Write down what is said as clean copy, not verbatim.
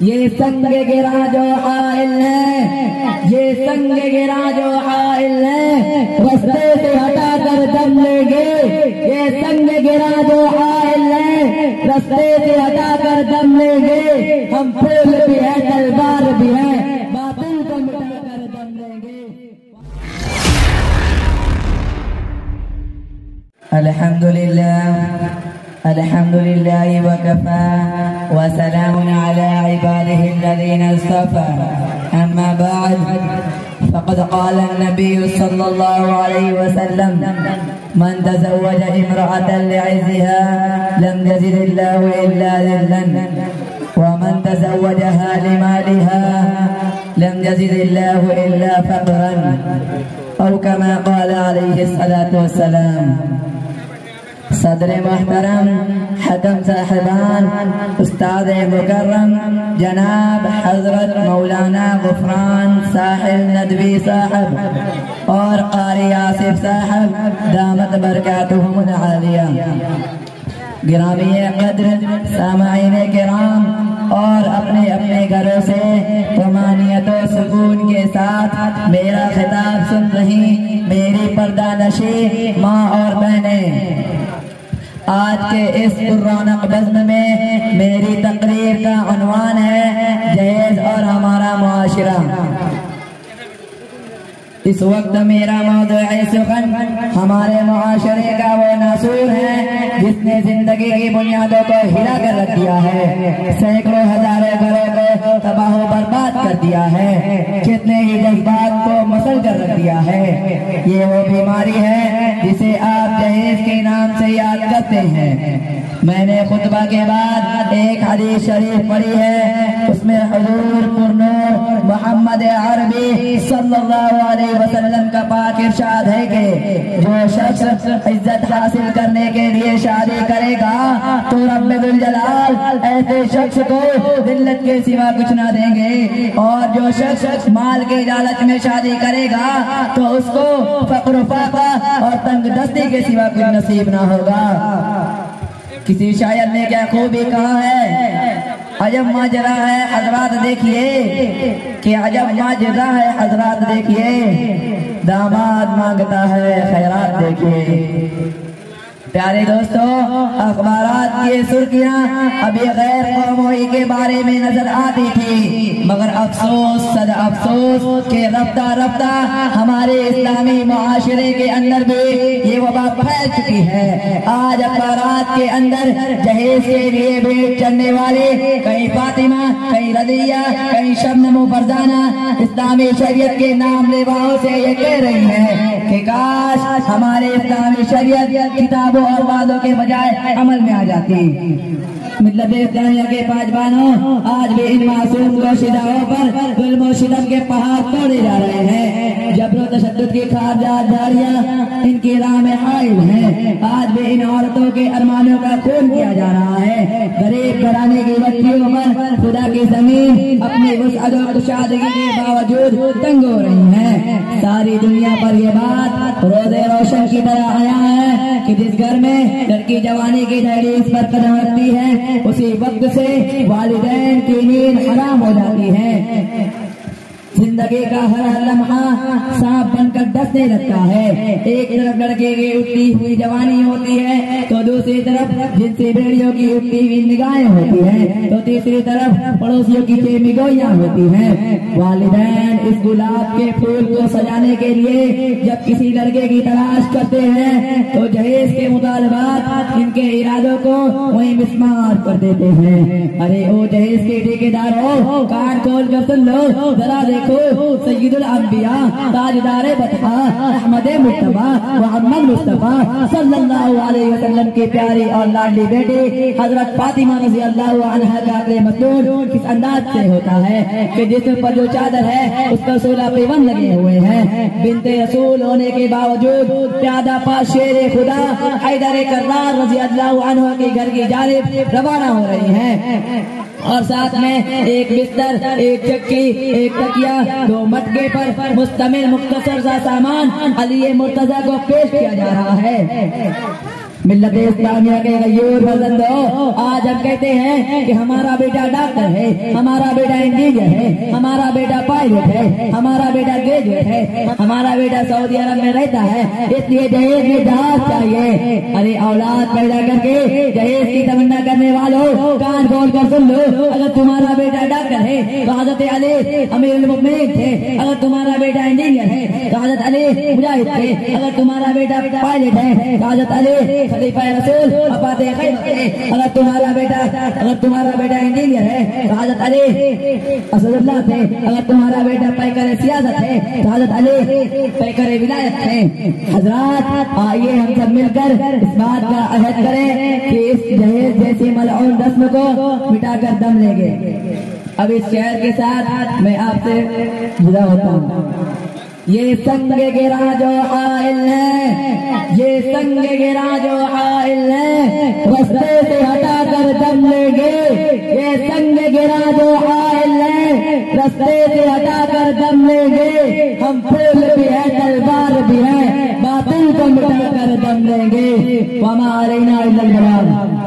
یہ سنگ گرا جو حائل ہے، یہ سنگ گرا جو حائل ہے، رستے سے ہٹا کر دم لیں گے۔ یہ سنگ گرا جو حائل ہے، رستے سے ہٹا کر دم لیں گے۔ ہم پھول بھی ہے تلوار بھی ہے، باطل کو مٹا کر دم لیں گے۔ الحمد لله وكفى وسلام على عباده الذين اصطفى. أما بعد فقد قال النبي صلى الله عليه وسلم: من تزوج امرأة لعزها لم يزد الله إلا ذلا، ومن تزوجها لمالها لم يزد الله إلا فقرا، أو كما قال عليه الصلاة والسلام. صدر محترم، حکم صاحبان، استاد مکرم جناب حضرت مولانا غفران ساحل ندوی صاحب اور قاری آصف صاحب دامت برکاتہم العالیہ، گرامی قدر سامعین کرام، اور اپنے اپنے گھروں سے طمانینت و سکون کے ساتھ میرا خطاب سن رہی میری پردہ نشی ماں اور بہنیں، آج کے اس پررونق بزم میں میری تقریر کا عنوان ہے جہیز اور ہمارا معاشرہ۔ اس وقت میرا موضوع سخن ہمارے معاشرے کا وہ ناسور ہے جس نے زندگی کی بنیادوں کو ہلا کر رکھ دیا ہے، سینکڑوں ہزاروں گھروں کو تباہ و برباد کر دیا ہے، کتنے ہی جذبات کو مسل کر رکھ دیا ہے۔ یہ وہ بیماری ہے جسے آپ جہیز کے نام سے یاد کرتے ہیں۔ میں نے خطبہ کے بعد ایک حدیث شریف پڑھی ہے، اس میں حضور پرنور محمد عربی صلی اللہ علیہ وسلم کا پاک ارشاد ہے کہ جو شخص عزت حاصل کرنے کے لیے شادی کرے گا تو رب ذوالجلال ایسے شخص کو ذلت کے سوا کچھ نہ دیں گے، اور جو شخص مال کے لالچ میں شادی کرے گا تو اس کو فقر و فاقہ اور تنگ دستی کے سوا کچھ نصیب نہ ہوگا۔ کسی شاعر نے کیا خوبی کہا ہے، عجب ماجرا ہے حضرات دیکھیے، کہ عجب ماجرا ہے حضرات دیکھیے، داماد مانگتا ہے خیرات دیکھیے۔ پیارے دوستو، اخبارات کی سرخیاں ابھی غیر قومی کے بارے میں نظر آتی تھی، مگر افسوس صد افسوس کہ رفتہ رفتہ ہمارے اسلامی معاشرے کے اندر بھی یہ وبا پھیل چکی ہے۔ آج اخبارات کے اندر جہیز کے لیے بھیڑ چڑھنے والے کہیں فاطمہ، کہیں رضیہ، کہیں شبنم و فرزانہ اسلامی شریعت کے نام لیواؤں سے یہ کہہ رہی ہیں کہ کاش ہمارے اسلامی شریعت کتابوں اور وعدوں کے بجائے عمل میں آ جاتی۔ مطلب اسلامیہ کے پاجبانوں، آج بھی ان معصوم گوشیدہوں پر ظلم و ستم کے پہاڑ توڑے جا رہے ہیں، جبر و تشدد کی خارجات جاریاں ان کی راہ میں حائل ہیں۔ آج بھی ان عورتوں کے ارمانوں کا خون کیا جا رہا ہے۔ غریب گھرانے کی بچیوں پر خدا کی زمین اپنی وسعت و کشادگی کے باوجود تنگ ہو رہی ہے۔ ساری دنیا پر یہ بات روزے روشن کی طرح آیا ہے کہ جس گھر میں لڑکی جوانی کی دہلیز پر قدم رکھتی ہے اسی وقت سے والدین کی نیند حرام ہو جاتی ہے۔ زندگی کا ہر لمحہ سانپ بن کر ڈسنے لگتا ہے۔ ایک طرف لڑکے کی اٹھتی ہوئی جوانی ہوتی ہے تو دوسری طرف جنسی بھیڑیوں کی اٹھتی ہوئی نگاہیں ہوتی ہیں، تو تیسری طرف پڑوسیوں کی چیمیگوئیاں ہوتی ہیں۔ والدین اس گلاب کے پھول کو سجانے کے لیے جب کسی لڑکے کی تلاش کرتے ہیں تو جہیز کے مطالبات ان کے ارادوں کو وہیں مسمار کر دیتے ہیں۔ ارے او جہیز کے ٹھیکیداروں، کان کھول کر سن لو، ذرا دیکھو سید الانبیاء تاجدار بطحا احمد مجتبیٰ محمد مصطفیٰ صلی اللہ علیہ وسلم کی پیاری اور لاڈلی بیٹی حضرت فاطمہ رضی اللہ عنہا کا عقل مسنون کس انداز سے ہوتا ہے کہ جسم پر جو چادر ہے اس پر 16 پیون لگے ہوئے ہیں۔ بنت رسول ہونے کے باوجود پیادہ پاس شیر خدا حیدر کرار رضی اللہ عنہ کے گھر کی جانب روانہ ہو رہی ہیں، اور ساتھ میں ایک بستر، ایک چکی، ایک تکیا، 2 مٹکے پر مشتمل مختصر سا سامان علی مرتضیٰ کو پیش کیا جا رہا ہے۔ ملت اسلامیہ کے غیور بزندوں، آج ہم کہتے ہیں کہ ہمارا بیٹا ڈاکٹر ہے، ہمارا بیٹا انجینئر ہے، ہمارا بیٹا پائلٹ ہے، ہمارا بیٹا گریجویٹ ہے، ہمارا بیٹا سعودی عرب میں رہتا ہے، اس لیے جہیز میں جہاز چاہیے۔ ارے اولاد پیدا کر کے جہیز کی تمنا کرنے والوں، کان کھول کر سن لو، اگر تمہارا بیٹا ڈاکٹر ہے تو حضرت علی امیر المؤمنین تھے، اگر تمہارا بیٹا انجینئر ہے تو حضرت علی مجاہد تھے، اگر تمہارا بیٹا پائلٹ ہے تو حضرت علی خلیفہ رسول وفات خیبر تھے، اگر تمہارا بیٹا انجینئر ہے تو حضرت علی اسد اللہ تھے، اگر تمہارا بیٹا پیکر سیاست ہے تو حضرت علی پیکر ولایت تھے۔ حضرات آئیے ہم سب مل کر اس بات کا عہد کریں کہ اس جہیز جیسی ملعون رسم کو مٹا کر دم لیں گے۔ اب اس شعر کے ساتھ میں آپ سے جدا ہوتا ہوں۔ یہ سنگ گرا جو حائل ہے، یہ سنگ گرا جو حائل ہے، رستے سے ہٹا کر دم لیں گے۔ یہ سنگ گرا جو حائل ہے، رستے سے ہٹا کر دم لیں گے۔ ہم پھول بھی ہے تلوار بھی ہے، باطل کو مٹا کر دم لیں گے۔ وما علینا الا البلاغ۔